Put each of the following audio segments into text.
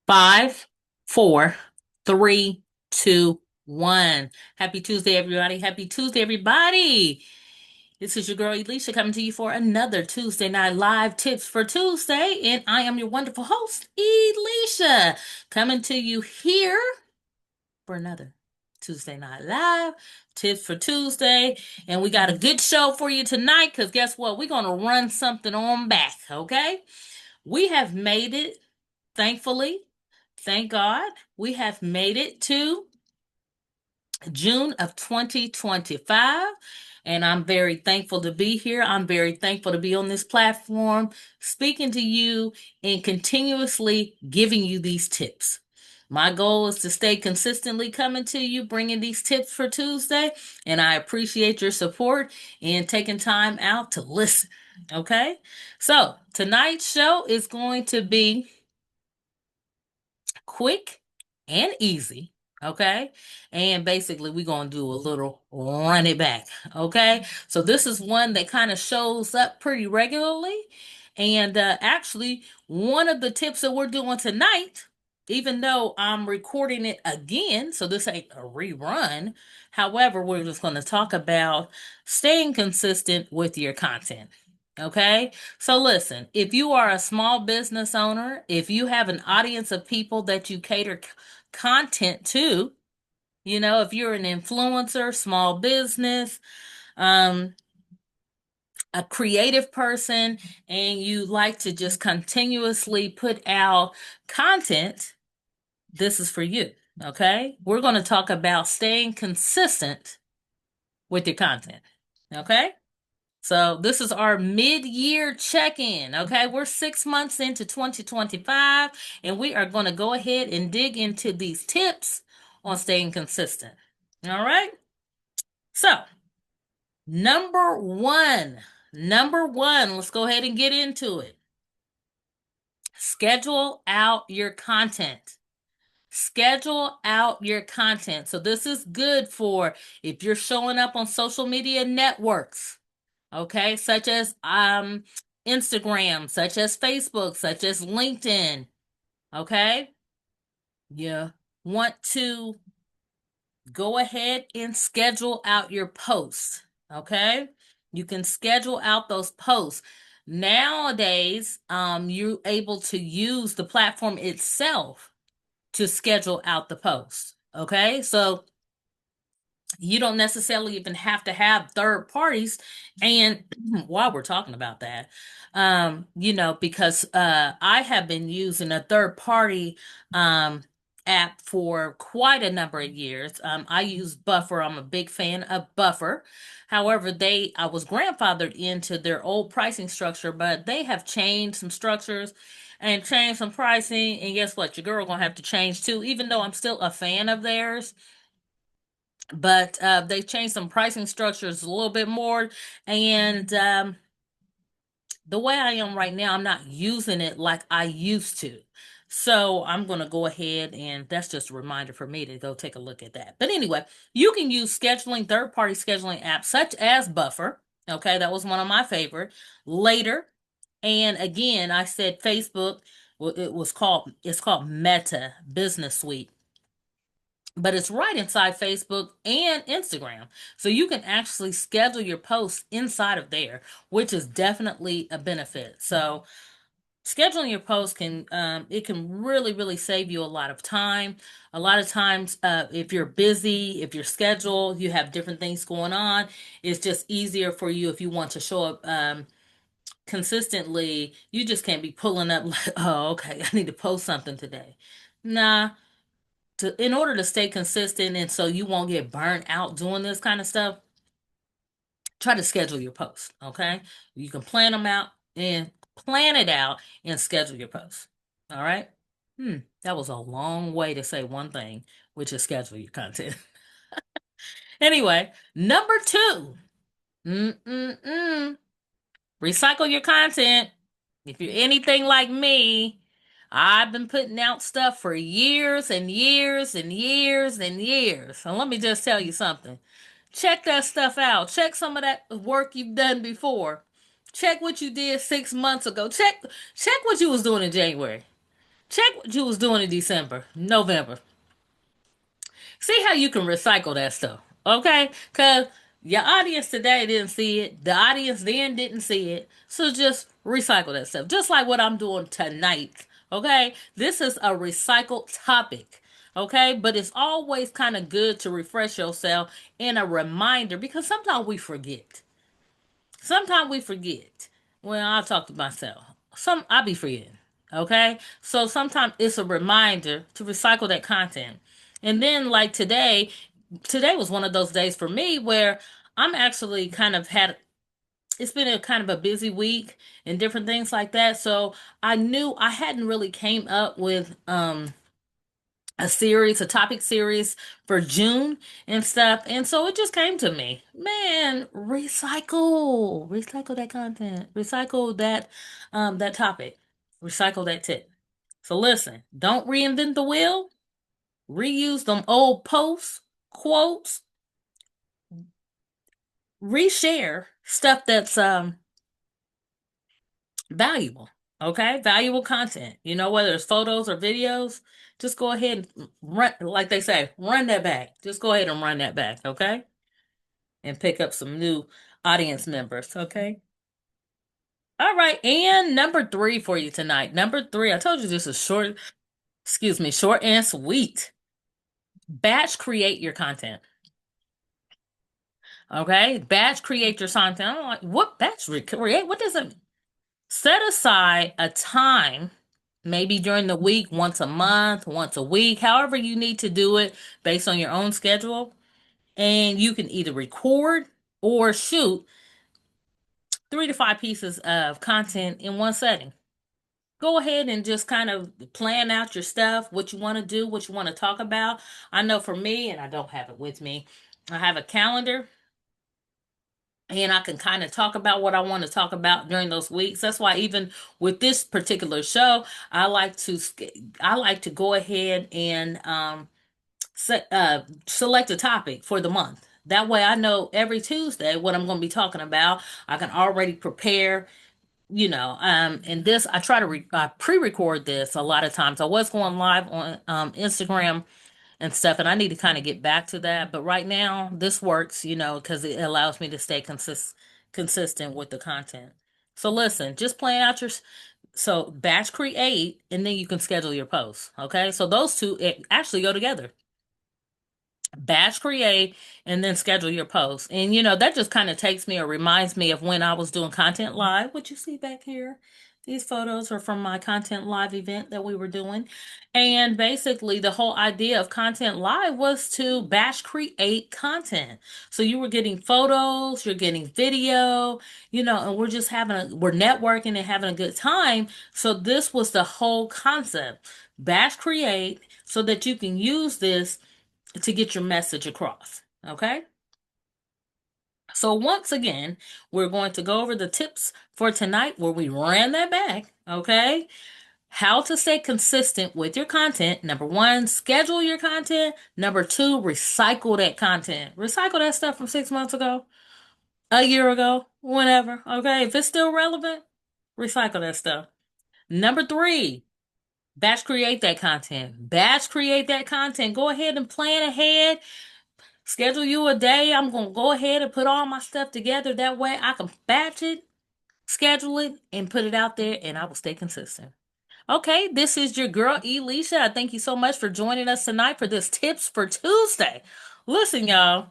Five, four, three, two, one. Happy Tuesday, everybody. Happy Tuesday, everybody. This is your girl Elisha coming to you for another Tuesday Night Live Tips for Tuesday. And I am your wonderful host, Elisha, coming to you here for another Tuesday Night Live Tips for Tuesday. And we got a good show for you tonight because guess what? We're going to run something on back, okay? We have made it, thankfully. Thank God we have made it to June of 2025. And I'm very thankful to be here. I'm very thankful to be on this platform, speaking to you and continuously giving you these tips. My goal is to stay consistently coming to you, bringing these tips for Tuesday. And I appreciate your support and taking time out to listen. Okay. So tonight's show is going to be quick and easy. Okay. And basically, we're going to do a little run it back. Okay. So, this is one that kind of shows up pretty regularly. And actually, one of the tips that we're doing tonight, even though I'm recording it again, so this ain't a rerun. However, we're just going to talk about staying consistent with your content. Okay. So listen, if you are a small business owner, if you have an audience of people that you cater content to, if you're an influencer, small business, um, a creative person, and you like to just continuously put out content, this is for you. Okay. We're going to talk about staying consistent with your content. Okay. So this is our mid-year check-in. Okay, we're 6 months into 2025, and we are going to go ahead and dig into these tips on staying consistent. All right. So number one, let's go ahead and get into it. Schedule out your content. Schedule out your content. So this is good for if you're showing up on social media networks. Okay, such as Instagram, such as Facebook, such as LinkedIn. Okay, you want to go ahead and schedule out your posts. Okay, you can schedule out those posts. Nowadays, you're able to use the platform itself to schedule out the posts. Okay, so you don't necessarily even have to have third parties. And while we're talking about that, because I have been using a third party app for quite a number of years. I use Buffer. I'm a big fan of Buffer. However, I was grandfathered into their old pricing structure, but they have changed some structures and changed some pricing. And guess what? Your girl gonna have to change too, even though I'm still a fan of theirs, but they changed some pricing structures a little bit more. And the way I am right now, I'm not using it like I used to. So I'm going to go ahead, and that's just a reminder for me to go take a look at that. But anyway, you can use third party scheduling apps such as Buffer. Okay, that was one of my favorite. Later, and again, I said Facebook. Well, it's called Meta Business Suite, but it's right inside Facebook and Instagram. So you can actually schedule your posts inside of there, which is definitely a benefit. So scheduling your posts can really save you a lot of time. A lot of times, if you're busy, if you're scheduled, you have different things going on, it's just easier for you if you want to show up consistently. You just can't be pulling up like, oh, okay, I need to post something today. Nah, in order to stay consistent and so you won't get burnt out doing this kind of stuff, try to schedule your posts. Okay, you can plan it out and schedule your posts. All right. That was a long way to say one thing, which is schedule your content. Anyway, number two. Mm-mm-mm. Recycle your content. If you're anything like me, I've been putting out stuff for years and years and years and years. So let me just tell you something. Check that stuff out. Check some of that work you've done before. Check what you did 6 months ago. Check what you was doing in January. Check what you was doing in December, November. See how you can recycle that stuff, okay? Because your audience today didn't see it. The audience then didn't see it. So just recycle that stuff. Just like what I'm doing tonight, okay? This is a recycled topic, okay? But it's always kind of good to refresh yourself and a reminder because sometimes we forget. Sometimes we forget. Well, I'll talk to myself. I'll be forgetting. Okay? So sometimes it's a reminder to recycle that content. And then like today was one of those days for me where I'm actually kind of had it's been a kind of a busy week and different things like that. So I knew I hadn't really came up with a topic series for June and stuff. And so it just came to me, man, recycle that content, recycle that topic, recycle that tip. So listen, don't reinvent the wheel, reuse them old posts, quotes, reshare stuff that's valuable. Okay, valuable content. You know, whether it's photos or videos, just go ahead and run, like they say, run that back. Just go ahead and run that back. Okay, and pick up some new audience members. Okay. All right, and number three for you tonight. Number three, I told you this is short. Excuse me, short and sweet. Batch create your content. Okay, batch create your content. I'm like, what create? What does it? Set aside a time, maybe during the week, once a month, once a week, however you need to do it based on your own schedule. And you can either record or shoot 3 to 5 pieces of content in one setting. Go ahead and just kind of plan out your stuff, what you want to do, what you want to talk about. I know for me, and I don't have it with me, I have a calendar and I can kind of talk about what I want to talk about during those weeks. That's why even with this particular show, I like to I like to go ahead and select a topic for the month. That way, I know every Tuesday what I'm going to be talking about. I can already prepare. And this I try to pre-record this a lot of times. I was going live on Instagram and stuff. And I need to kind of get back to that. But right now, this works, because it allows me to stay consistent with the content. So listen, just plan out so batch create, and then you can schedule your posts. Okay, so those two actually go together. Batch create and then schedule your posts. And that just kind of takes me or reminds me of when I was doing content live. What you see back here, these photos are from my content live event that we were doing. And basically the whole idea of content live was to batch create content. So you were getting photos, you're getting video, and we're networking and having a good time. So this was the whole concept. Batch create so that you can use this to get your message across. Okay? So, once again, we're going to go over the tips for tonight where we ran that back. Okay? How to stay consistent with your content. Number one, schedule your content. Number two, recycle that content. Recycle that stuff from 6 months ago, a year ago, whenever. Okay? If it's still relevant, recycle that stuff. Number three, batch create that content. Batch create that content. Go ahead and plan ahead. Schedule you a day. I'm going to go ahead and put all my stuff together. That way I can batch it, schedule it, and put it out there, and I will stay consistent. Okay, this is your girl, Elisha. I thank you so much for joining us tonight for this Tips for Tuesday. Listen, y'all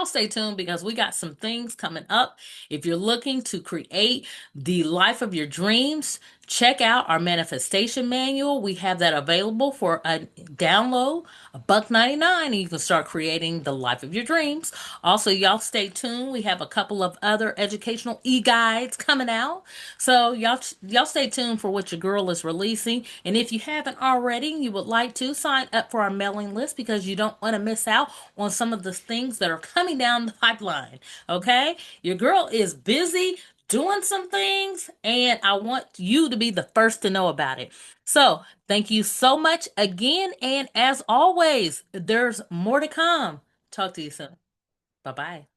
stay tuned because we got some things coming up. If you're looking to create the life of your dreams, check out our manifestation manual. We have that available for a download, $1.99, and you can start creating the life of your dreams. Also, y'all stay tuned. We have a couple of other educational e-guides coming out. So y'all stay tuned for what your girl is releasing. And if you haven't already, you would like to sign up for our mailing list because you don't want to miss out on some of the things that are coming down the pipeline. Okay? Your girl is busy doing some things, and I want you to be the first to know about it. So, thank you so much again. And as always, there's more to come. Talk to you soon. Bye bye.